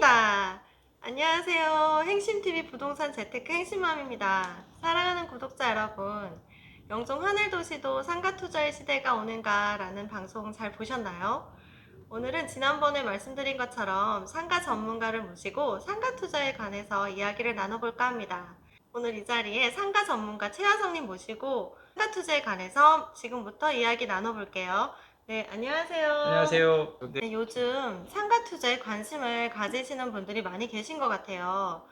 시작합니다. 안녕하세요. 행심TV 부동산 재테크 행심맘입니다. 사랑하는 구독자 여러분, 영종 하늘도시도 상가투자의 시대가 오는가 라는 방송 잘 보셨나요? 오늘은 지난번에 말씀드린 것처럼 상가 전문가를 모시고 상가투자에 관해서 이야기를 나눠볼까 합니다. 오늘 이 자리에 상가 전문가 최하성님 모시고 상가투자에 관해서 지금부터 이야기 나눠볼게요. 네, 안녕하세요. 안녕하세요. 네, 요즘 상가 투자에 관심을 가지시는 분들이 많이 계신 것 같아요.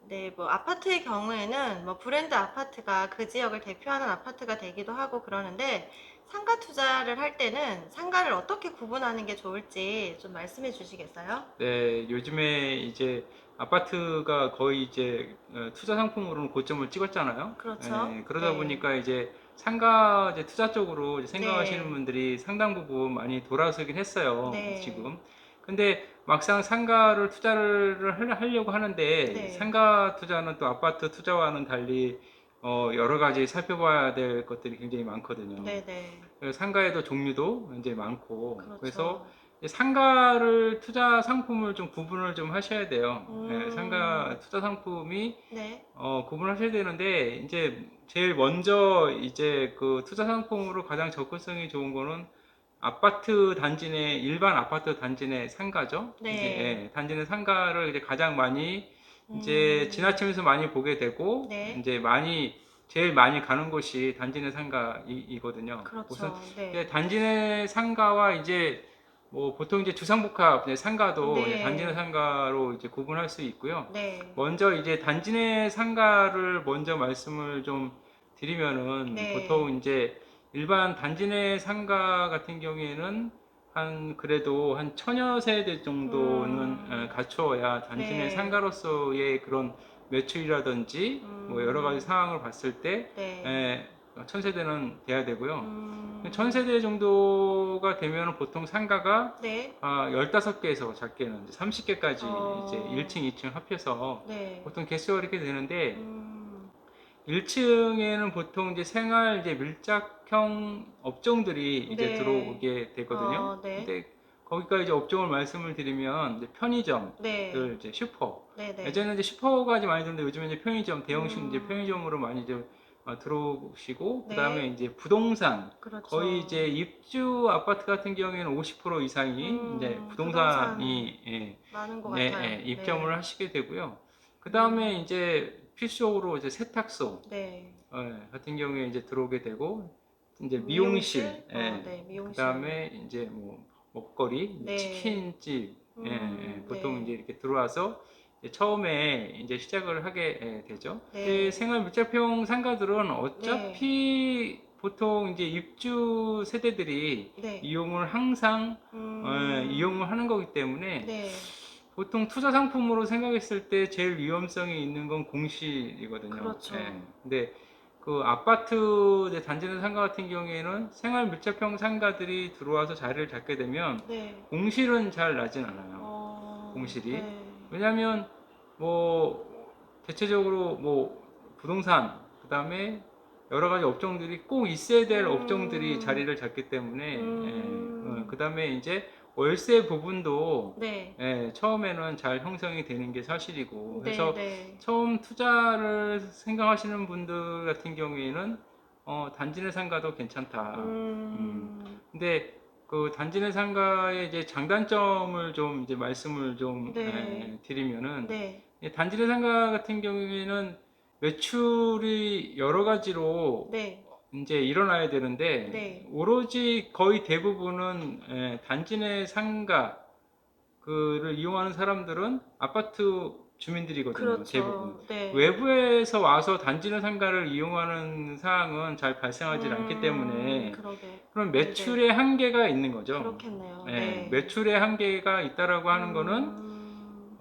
네, 뭐 아파트의 경우에는 뭐 브랜드 아파트가 그 지역을 대표하는 아파트가 되기도 하고 그러는데 상가 투자를 할 때는 상가를 어떻게 구분하는 게 좋을지 좀 말씀해 주시겠어요? 네, 요즘에 이제 아파트가 거의 이제 투자 상품으로는 고점을 찍었잖아요. 그렇죠. 그러다 네. 보니까 이제 상가 이제 투자 쪽으로 이제 생각하시는 네. 분들이 상당 부분 많이 돌아서긴 했어요, 네. 지금. 근데 막상 상가를 투자를 하려고 하는데 네. 상가 투자는 또 아파트 투자와는 달리 여러 가지 살펴봐야 될 것들이 굉장히 많거든요. 네네. 그래서 상가에도 종류도 이제 많고, 그래서 그렇죠. 상가를 투자 상품을 좀 구분을 좀 하셔야 돼요. 상가 음. 투자 상품이 네. 구분하셔야 되는데, 이제 제일 먼저 이제 그 투자 상품으로 가장 접근성이 좋은 거는 아파트 단지 내 일반 아파트 단지 내 상가죠. 이제 네. 단지 내 상가를 이제 가장 많이 이제 음. 지나치면서 많이 보게 되고, 네. 이제 제일 많이 가는 곳이 단지 내 상가이거든요. 우선 그렇죠. 이제 네. 단지 내 상가와 이제 뭐 보통 이제 주상복합 이제 상가도 이제 단지 내 네. 상가로 이제 구분할 수 있고요. 네. 먼저 이제 단지 내 상가를 먼저 말씀을 좀 드리면은, 네. 보통 이제 일반 단지 내 상가 같은 경우에는 그래도 한 천여 세대 정도는 음. 갖추어야 단지 내 네. 상가로서의 그런 매출이라든지 뭐 여러 가지 음. 상황을 봤을 때 네. 천 세대는 돼야 되고요. 천 음. 세대 정도가 되면 보통 상가가 네. 15개에서 작게는 30개까지 이제 어. 1층, 2층 합해서 네. 보통 개수가 이렇게 되는데, 음. 1층에는 보통 이제 생활 이제 밀착형 업종들이 이제 네. 들어오게 되거든요. 네. 근데 거기가 이제 업종을 말씀을 드리면 이제 네. 편의점들, 이제 슈퍼. 네네. 예전에는 이제 슈퍼가 이제 많이 들었는데 요즘에 이제 편의점, 대형식 이제 음. 편의점으로 많이 이제 들어오시고, 그 다음에 네. 이제 부동산. 거의 이제 그렇죠. 입주 아파트 같은 경우에는 50% 이상이 이제 부동산 부동산이 많은 것 네, 같아요. 입점을 네. 하시게 되고요. 그 다음에 음. 이제 필수적으로 이제 세탁소 네. 같은 경우에 이제 들어오게 되고, 이제 미용실, 미용실? 네. 그 미용실. 다음에 이제 뭐 먹거리, 이제 네. 치킨집, 보통 이제 네. 이렇게 들어와서 이제 처음에 이제 시작을 하게 되죠. 근데 네. 생활 밀접형 상가들은 네. 어차피 보통 이제 입주 세대들이 네. 이용을 항상 음. 이용을 하는 거기 때문에, 네. 보통 투자 상품으로 생각했을 때 제일 위험성이 있는 건 공실이거든요. 그렇죠. 근데 그 아파트 이제 단지 내 상가 같은 경우에는 생활 밀접형 상가들이 들어와서 자리를 잡게 되면 네. 공실은 잘 나진 않아요. 공실이. 네. 왜냐하면 뭐 대체적으로 뭐 부동산, 그다음에 여러 가지 업종들이 꼭 있어야 될 업종들이 음. 자리를 잡기 때문에, 음. 그다음에 이제 월세 부분도 네. 처음에는 잘 형성이 되는 게 사실이고, 그래서 네네. 처음 투자를 생각하시는 분들 같은 경우에는 단지 내 상가도 괜찮다. 음. 근데 그 단지 내 상가의 이제 장단점을 좀 이제 말씀을 좀 네. 드리면은, 네. 이 단지 내 상가 같은 경우에는 매출이 여러 가지로 네. 이제 일어나야 되는데, 네. 오로지 거의 대부분은 단지 내 상가 그를 이용하는 사람들은 아파트 주민들이거든요, 대부분. 그렇죠. 네. 외부에서 와서 단지 내 상가를 이용하는 사항은 잘 발생하지 않기 때문에, 그러게. 그런 네네. 매출의 한계가 있는 거죠. 그렇겠네요. 네. 매출의 한계가 있다라고 하는 거는, 음.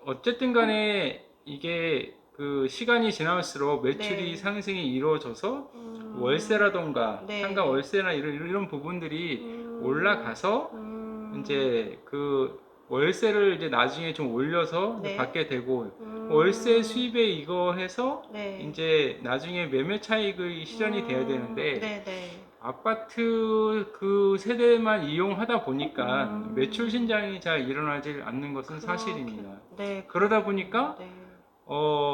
어쨌든 간에 이게 그 시간이 지날수록 매출이 네. 상승이 이루어져서 음. 월세라던가 상가 네. 월세나 이런 부분들이 음. 올라가서 음. 이제 그 월세를 이제 나중에 좀 올려서 이제 네. 받게 되고, 월세 음. 수입에 이거 해서 네. 이제 나중에 매매 차익의 실현이 돼야 되는데, 네네. 아파트 그 세대만 이용하다 보니까 매출 음, 신장이 잘 일어나지 않는 것은 그렇게, 사실입니다. 네, 그러다 그렇군요. 보니까 네.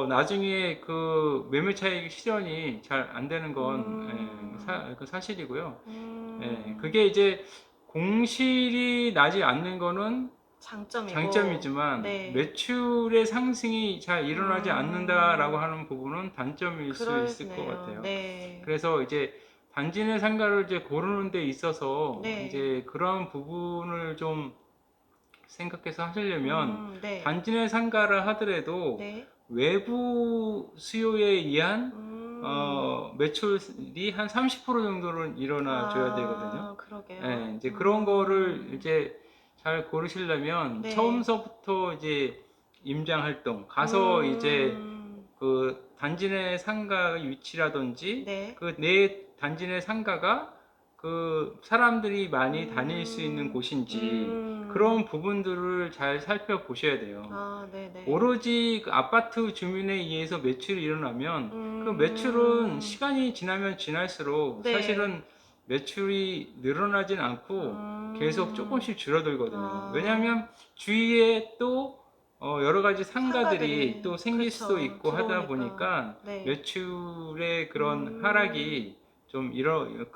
나중에 그 매매 차익 실현이 잘 안 되는 건 음, 그 사실이고요. 음, 그게 이제 공실이 나지 않는 거는 장점이고, 장점이지만 네. 매출의 상승이 잘 일어나지 않는다라고 음, 하는 부분은 단점일 수 있을 것 그러네요. 같아요. 네. 그래서 이제 단지 내 상가를 이제 고르는 데 있어서 네. 이제 그런 부분을 좀 생각해서 하시려면 네. 단지 내 상가를 하더라도 네. 외부 수요에 의한 음, 매출이 한 30% 정도는 일어나 줘야 되거든요. 아, 그러게요. 이제 그런 거를 이제 잘 고르시려면 네. 처음서부터 이제 임장 활동 가서 이제 음, 그 단지 내 상가 위치라든지 네. 그 내 단지 내 상가가 그 사람들이 많이 다닐 수 있는 음, 곳인지 음, 그런 부분들을 잘 살펴보셔야 돼요. 아, 네네. 오로지 그 아파트 주민에 의해서 매출이 일어나면 그 매출은 음, 시간이 지나면 지날수록 네. 사실은 매출이 늘어나진 않고 계속 음, 조금씩 줄어들거든요. 아, 왜냐하면 주위에 또 여러 가지 상가들이 상가들이, 또 생길 수도 그쵸. 있고 하다 들어오니까. 보니까 네. 매출의 그런 음, 하락이 좀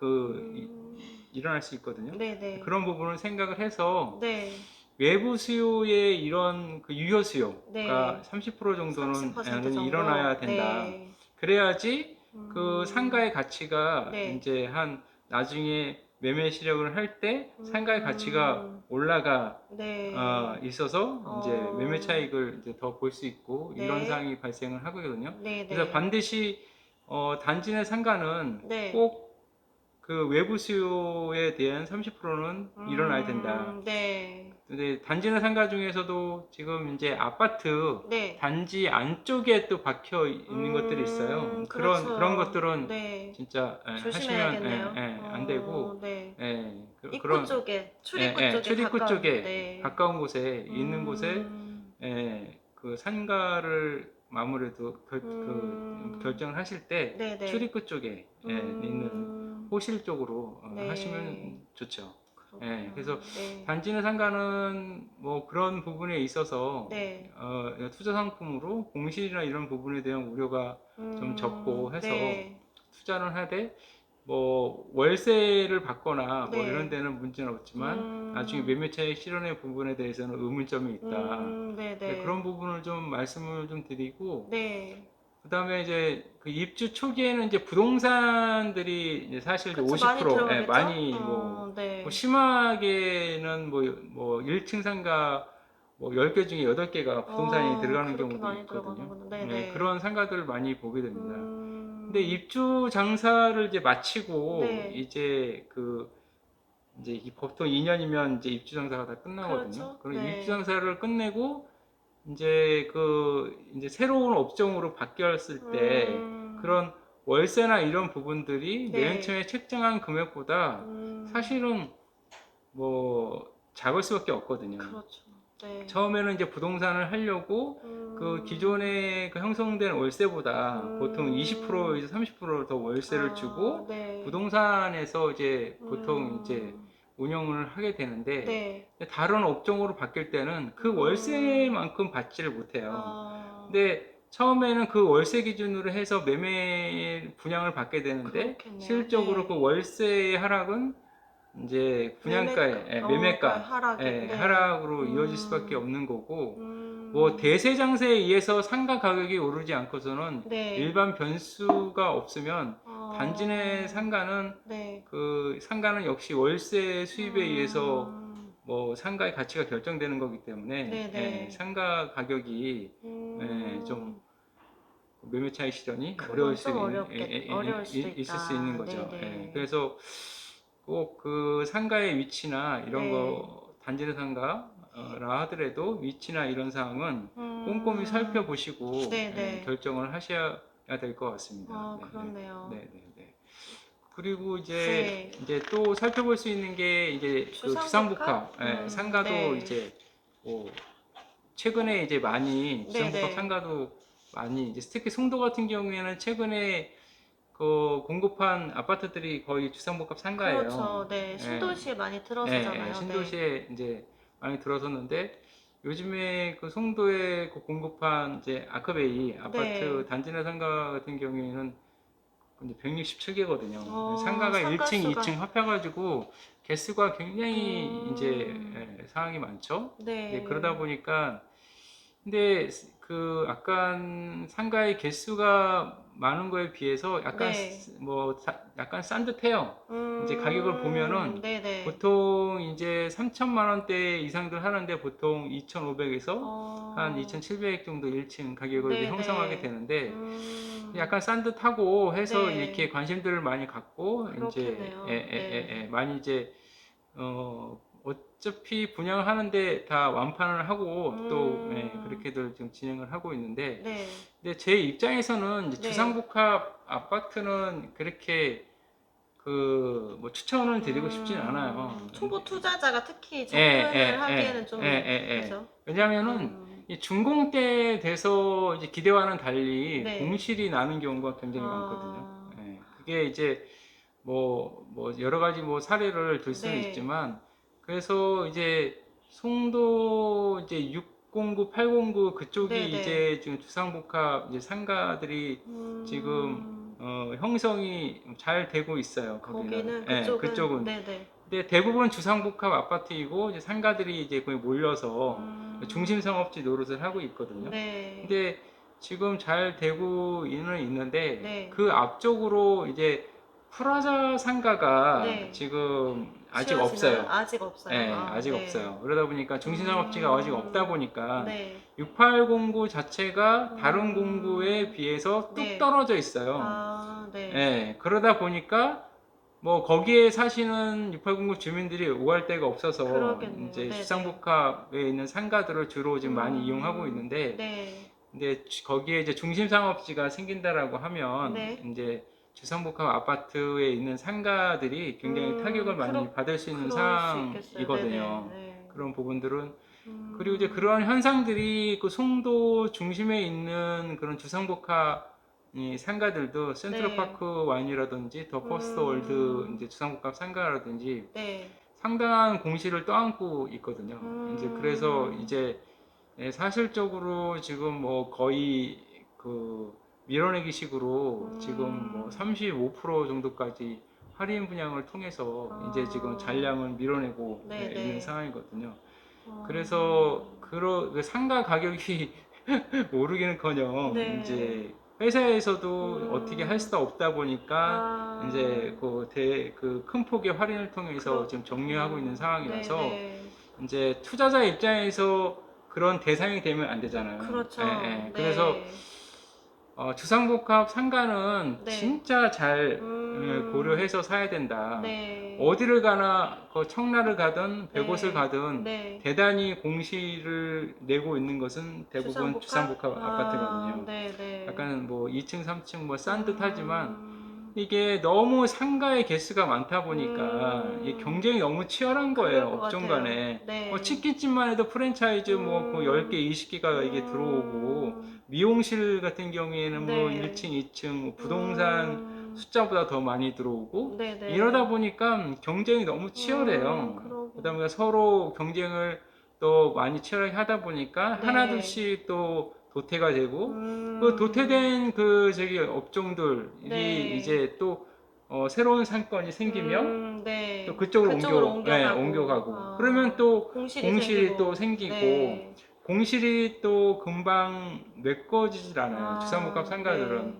음, 일어날 수 있거든요. 네네. 그런 부분을 생각을 해서 네. 외부 수요의 이런 그 유효 수요가 네. 30% 정도는 30% 일어나야 정도? 된다. 네. 그래야지 그 음, 상가의 가치가 네. 이제 한 나중에 매매 시력을 할 때 상가의 가치가 음, 올라가 네. 있어서 이제 매매 어, 차익을 이제 더 볼 수 있고 이런 네. 상황이 발생을 하거든요. 그래서 네네. 반드시 단지 내 상가는 네. 꼭 그 외부 수요에 대한 30%는 일어나야 된다. 네. 근데 단지 내 상가 중에서도 지금 이제 아파트 네. 단지 안쪽에 또 박혀 있는 것들이 있어요. 그런 그렇죠. 것들은 네. 진짜 하시면 조심해야겠네요. 안 되고 네. 입구 그런 쪽에, 출입구 쪽에 출입구 가까운, 쪽에 네. 가까운 곳에 있는 곳에 음, 그 상가를 아무래도 음, 결정을 하실 때 네네. 출입구 쪽에 있는 음, 호실 쪽으로 네. 하시면 좋죠. 그래서 그렇구나. 네. 단지 내 상가는 뭐 그런 부분에 있어서 네. 투자 상품으로 공실이나 이런 부분에 대한 우려가 좀 적고 해서 네. 투자를 하되 뭐 월세를 받거나 뭐 이런 네. 데는 문제는 없지만 나중에 음, 매매차익 실현의 부분에 대해서는 의문점이 있다. 그런 네네. 부분을 좀 말씀을 좀 드리고 네. 그다음에 이제 그 입주 초기에는 이제 부동산들이 이제 사실 이제 그쵸, 많이 50% 들어가겠죠? 많이 뭐 네. 심하게는 뭐 1층 상가 뭐 10개 중에 8개가 부동산이 들어가는 그렇게 경우도 많이 있거든요. 들어가는구나. 네네. 그런 상가들을 많이 보게 됩니다. 근데 음, 입주 장사를 이제 마치고 네. 이제 이제 보통 2년이면 이제 입주 장사가 다 끝나거든요. 그렇죠? 그럼 입주 네. 장사를 끝내고 이제 새로운 업종으로 바뀌었을 때 음, 그런 월세나 이런 부분들이 맨 네. 처음에 책정한 금액보다 음, 사실은 뭐 작을 수밖에 없거든요. 그렇죠. 네. 처음에는 이제 부동산을 하려고 그 음, 기존에 그 형성된 월세보다 보통 음, 20%에서 30%더 월세를 주고 네. 부동산에서 이제 보통 이제 음, 운영을 하게 되는데 네. 다른 업종으로 바뀔 때는 그 음, 월세만큼 받지를 못해요. 아, 근데 처음에는 그 월세 기준으로 해서 분양을 받게 되는데 그렇겠네요. 실적으로 그 네. 월세의 하락은 이제 매매가, 가 매매가 하락이, 네. 하락으로 이어질 수밖에 없는 거고 뭐 음, 대세 장세에 의해서 상가 가격이 오르지 않고서는 네. 일반 변수가 없으면 단지 내 어, 상가는 네. 그 상가는 역시 월세 수입에 의해서 음, 뭐 상가의 가치가 결정되는 거기 때문에 네네. 상가 가격이 좀 음, 매매 차익 실현이 그건 좀 어려울 수도 있을 수 있는 있다. 거죠. 네네. 그래서 꼭 그 상가의 위치나 이런 네. 거 단지내 상가라 하더라도 위치나 이런 사항은 꼼꼼히 음, 살펴보시고 네네. 결정을 하셔야 될 것 같습니다. 그렇네요. 네. 그리고 네. 이제 또 살펴볼 수 있는 게 이제 그 주상복합? 주상복합 상가도 네. 이제 뭐 최근에 이제 많이 주상복합 네네. 상가도 많이 이제 특히 송도 같은 경우에는 최근에 그 공급한 아파트들이 거의 주상복합 상가예요. 그렇죠. 네. 예, 신도시에 많이 예, 들어서잖아요. 네. 신도시에 이제 많이 들어섰는데 요즘에 그 송도에 그 공급한 이제 아크베이 아파트 네. 단지 내 상가 같은 경우에는 근데 167개거든요. 어, 상가가 상가 1층, 2층 수가. 합해가지고 개수가 굉장히 이제 음, 상황이 많죠. 네, 그러다 네. 보니까 근데 그 약간 상가의 개수가 많은 거에 비해서 약간 네. 약간 싼 듯해요. 이제 가격을 보면은 네네. 보통 이제 3천만 원대 이상들 하는데 보통 2,500에서 한 어, 2,700 정도 1층 가격을 이제 형성하게 네네. 되는데 약간 싼 듯하고 해서 이렇게 네. 관심들을 많이 갖고 이제 그렇겠네요. 네. 많이 이제 어차피 분양을 하는데 다 완판을 하고 또 음, 그렇게들 지금 진행을 하고 있는데 네. 근데 제 입장에서는 이제 네. 주상복합 아파트는 그렇게 그 뭐 추천을 드리고 싶진 않아요. 초보 투자자가 특히 예, 접근을 예, 하기에는 예, 예, 좀, 예, 예. 그죠? 왜냐하면은 음, 이 준공때 돼서 이제 기대와는 달리 네. 공실이 나는 경우가 굉장히 많거든요. 아, 예. 그게 이제 뭐 여러 가지 뭐 사례를 들 수는 네. 있지만 그래서 이제 송도 이제 609, 809 그쪽이 네네. 이제 지금 주상복합 이제 상가들이 지금 음, 형성이 잘 되고 있어요. 거기는. 거기는, 예, 그쪽은, 그쪽은. 네네. 근데 대부분 주상복합 아파트이고 이제 상가들이 이제 거의 몰려서 중심 음, 상업지 노릇을 하고 있거든요. 네. 근데 지금 잘 되고 있는데 네. 그 앞쪽으로 이제 프라자 상가가 네. 지금 아직 지어지나요? 없어요. 아직 없어요. 예, 아, 아직 네. 없어요. 그러다 보니까 중심 상업지가 아직 없다 보니까 네. 6809 자체가 다른 공구에 음, 비해서 뚝 네. 떨어져 있어요. 아, 네. 예, 그러다 보니까 뭐 거기에 사시는 6809 주민들이 오갈 데가 없어서 그러겠네요. 이제 네네. 주상복합에 있는 상가들을 주로 지금 많이 이용하고 있는데 네. 근데 거기에 이제 중심 상업지가 생긴다라고 하면 네. 이제 주상복합 아파트에 있는 상가들이 굉장히 타격을 많이 받을 수 있는 그럴 수 있겠어요. 네네. 상황이거든요. 네. 그런 부분들은 그리고 이제 음, 그러한 현상들이 그 송도 중심에 있는 그런 주상복합 이 상가들도 네. 센트럴파크 와인이라든지 더 퍼스트 월드 음, 이제 주상복합 상가라든지 네. 상당한 공시를 떠안고 있거든요. 이제 그래서 음, 이제 사실적으로 지금 뭐 거의 그 밀어내기 식으로 지금 뭐 음, 35% 정도까지 할인 분양을 통해서 이제 지금 아, 잔량을 밀어내고 있는 네네. 상황이거든요. 그래서 어, 그 상가 가격이 오르기는커녕 네. 이제 회사에서도 어떻게 할 음, 수가 없다 보니까 아, 이제 그 큰 폭의 할인을 통해서 지금 정리하고 있는 그렇군요. 상황이라서 네네. 이제 투자자 입장에서 그런 대상이 되면 안 되잖아요. 예, 그렇죠. 예. 그래서 네. 주상복합 상가는 네. 진짜 잘 음, 고려해서 사야 된다. 네. 어디를 가나 그 청라를 가든 백옷을 네. 가든 네. 대단히 공시를 내고 있는 것은 대부분 주상복합? 주상복합 아, 아파트거든요. 네네. 약간 뭐 2층, 3층 뭐 싼 듯하지만 음, 이게 너무 상가의 개수가 많다 보니까 이 음, 경쟁이 너무 치열한 거예요. 그럴 것 업종 같아요. 간에. 뭐 네. 치킨집만 해도 프랜차이즈 뭐 그 10개, 음, 20개가 이게 들어오고 음, 미용실 같은 경우에는 뭐 네. 1층, 2층 뭐 부동산 음, 숫자보다 더 많이 들어오고 이러다 네네. 보니까 경쟁이 너무 치열해요. 그러다 그러게. 보니까 서로 경쟁을 또 많이 치열하게 하다 보니까 네. 하나둘씩 또 도태가 되고 그 음, 도태된 그 저기 업종들이 네. 이제 또 새로운 상권이 생기면 또 네. 그쪽으로 그쪽으로 옮겨가고, 옮겨가고 그러면 또 공실이 공실이 또 생기고, 생기고 네. 공실이 또 금방 메꿔지질 않아요. 주상복합 상가들은 네.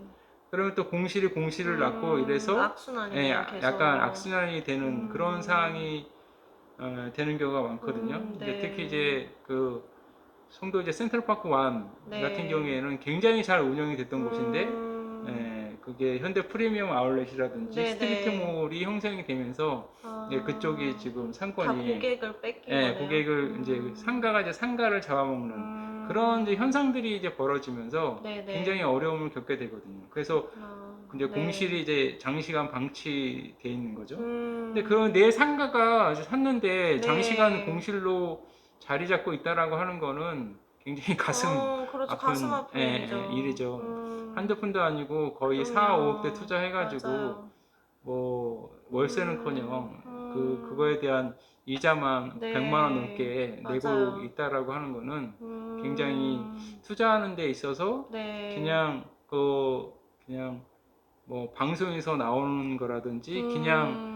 그러면 또 공실이 공실을 낳고 이래서 악순환이네요, 약간 계속. 악순환이 되는 그런 음, 상황이 되는 경우가 많거든요. 근데 특히 네. 이제 그 송도 이제 센트럴파크 원 같은 네. 경우에는 굉장히 잘 운영이 됐던 곳인데 음, 그게 현대 프리미엄 아울렛이라든지 네네. 스트리트몰이 형성이 되면서 그쪽이 아, 지금 다 상권이 고객을 뺏긴 거네요. 고객을 이제 상가가 이제 상가를 잡아먹는 그런 이제 음, 현상들이 이제 벌어지면서 굉장히 네네. 어려움을 겪게 되거든요. 그래서 그렇구나. 이제 네. 공실이 이제 장시간 방치돼 있는 거죠. 근데 그런 음, 내 상가가 샀는데 장시간 네. 공실로 자리 잡고 있다라고 하는 거는 굉장히 가슴 그렇죠. 가슴 아픈 아픈 일이죠. 일이죠. 한두 푼도 아니고 거의 4, 5억대 투자해가지고 맞아요. 뭐 월세는커녕 음. 그거에 대한 이자만 네. 100만 원 넘게 내고 맞아요. 있다라고 하는 거는 굉장히 음. 투자하는 데 있어서 네. 그냥 그냥 뭐 방송에서 나오는 거라든지 그냥 음.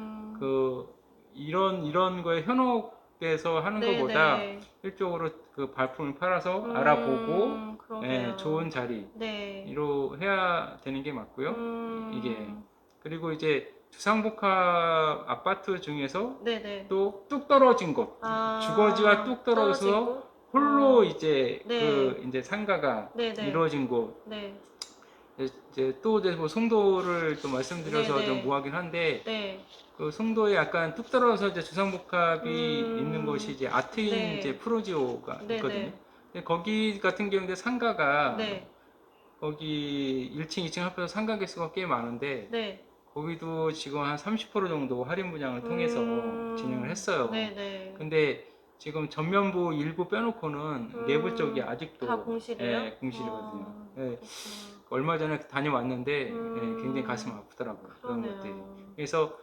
이런 거에 현혹돼서 하는 것보다 네네. 일적으로 그 발품을 팔아서 알아보고 좋은 그러게요. 네. 자리로 해야 되는 게 맞고요. 이게 음. 그리고 이제 주상복합 아파트 중에서 네네. 또 뚝 떨어진 곳, 주거지와 아, 뚝 떨어진 떨어져서 곳? 홀로 이제 네. 이제 상가가 네네. 이루어진 곳. 네. 이제 뭐 송도를 또 말씀드려서 좀 네네. 뭐하긴 한데 네. 그 송도에 약간 뚝 떨어져서 이제 주상복합이 있는 곳이 음. 이제 아트인 이제 네. 프로지오가 있거든요. 네네. 근데 거기 같은 경우에 상가가 네. 거기 1층, 2층 합해서 상가 개수가 꽤 많은데 네. 거기도 지금 한 30% 정도 할인 분양을 통해서 진행을 했어요. 네네. 근데 지금 전면부 일부 빼놓고는 내부 쪽이 다 아직도 공실이에요? 공실이거든요. 그렇구나. 얼마 전에 다녀왔는데 굉장히 가슴 음. 아프더라고요. 그런 것들이. 그러네요. 그래서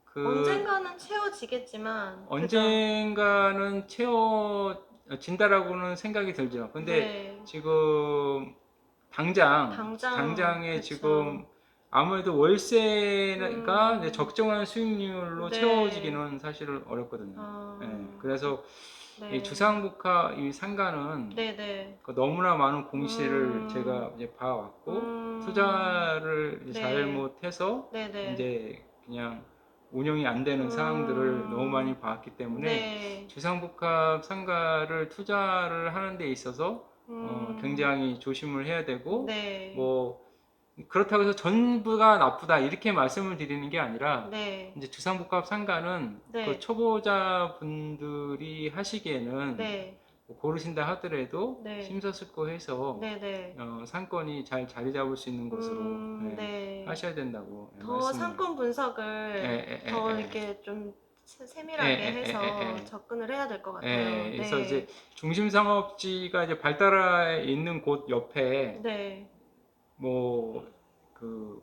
그 언젠가는 채워지겠지만, 그죠? 언젠가는 채워진다라고는 생각이 들죠. 근데 네. 지금 당장에 그쵸. 지금 아무래도 월세가 이제 음. 적정한 수익률로 네. 채워지기는 사실은 어렵거든요. 그렇 그래서 이 네. 주상복합 이 상가는 네네. 그 너무나 많은 공시를 음. 제가 이제 봐왔고 음. 투자를 이제 네. 잘못해서 네네. 이제 그냥 운영이 안 되는 상황들을 너무 음. 많이 봤기 때문에 네. 주상복합 상가를 투자를 하는 데 있어서 음. 굉장히 조심을 해야 되고 네. 뭐 그렇다고 해서 전부가 나쁘다 이렇게 말씀을 드리는 게 아니라 네. 이제 주상복합 상가는 그 네. 초보자 분들이 하시기에는 네. 뭐 고르신다 하더라도 네. 심사숙고해서 네네. 상권이 잘 자리 잡을 수 있는 곳으로 네. 하셔야 된다고 더 말씀을 상권 분석을 더 에, 이렇게 좀 에, 에, 세밀하게 에, 에, 에, 해서 에. 접근을 해야 될 것 같아요. 그래서 이제 네. 중심 상업지가 이제 발달해 있는 곳 옆에 네. 뭐 그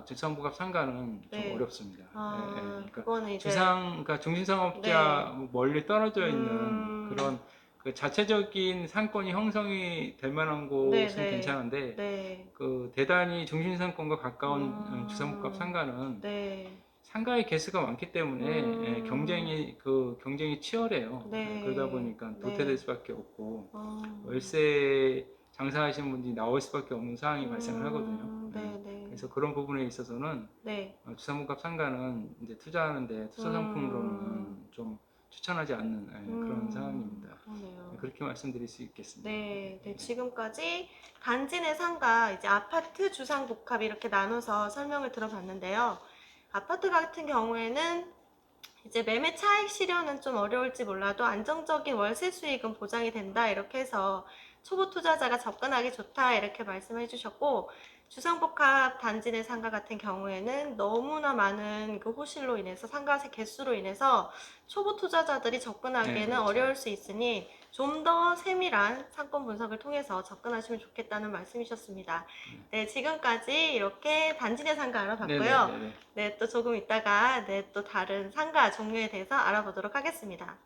주상복합 상가는 좀 네. 어렵습니다. 그러니까 그거는 이제, 그러니까 중심 상업지와 네. 뭐 멀리 떨어져 있는 음, 그런 그 자체적인 상권이 형성이 될 만한 곳은 네네. 괜찮은데 네. 그 대단히 중심 상권과 가까운 주상복합 음, 상가는 네. 상가의 개수가 많기 때문에 음, 경쟁이 치열해요. 그러다 네. 보니까 도태될 네. 수밖에 없고 음, 월세 장사하시는 분들이 나올 수밖에 없는 상황이 발생을 하거든요. 네네. 그래서 그런 부분에 있어서는 네. 주상복합 상가는 이제 투자하는데 투자 음, 상품으로는 좀 추천하지 않는 그런 상황입니다. 그러네요. 그렇게 말씀드릴 수 있겠습니다. 네, 네, 지금까지 단지 내 상가, 이제 아파트, 주상복합 이렇게 나눠서 설명을 들어봤는데요. 아파트 같은 경우에는 이제 매매 차익 실현은 좀 어려울지 몰라도 안정적인 월세 수익은 보장이 된다 이렇게 해서 초보 투자자가 접근하기 좋다 이렇게 말씀해 주셨고, 주상복합 단지 내 상가 같은 경우에는 너무나 많은 그 호실로 인해서 상가세 개수로 인해서 초보 투자자들이 네, 접근하기에는 그렇죠. 어려울 수 있으니 좀 더 세밀한 상권 분석을 통해서 접근하시면 좋겠다는 말씀이셨습니다. 네, 지금까지 이렇게 단지 내 상가 알아봤고요. 네네네. 네, 또 조금 있다가 네, 또 다른 상가 종류에 대해서 알아보도록 하겠습니다.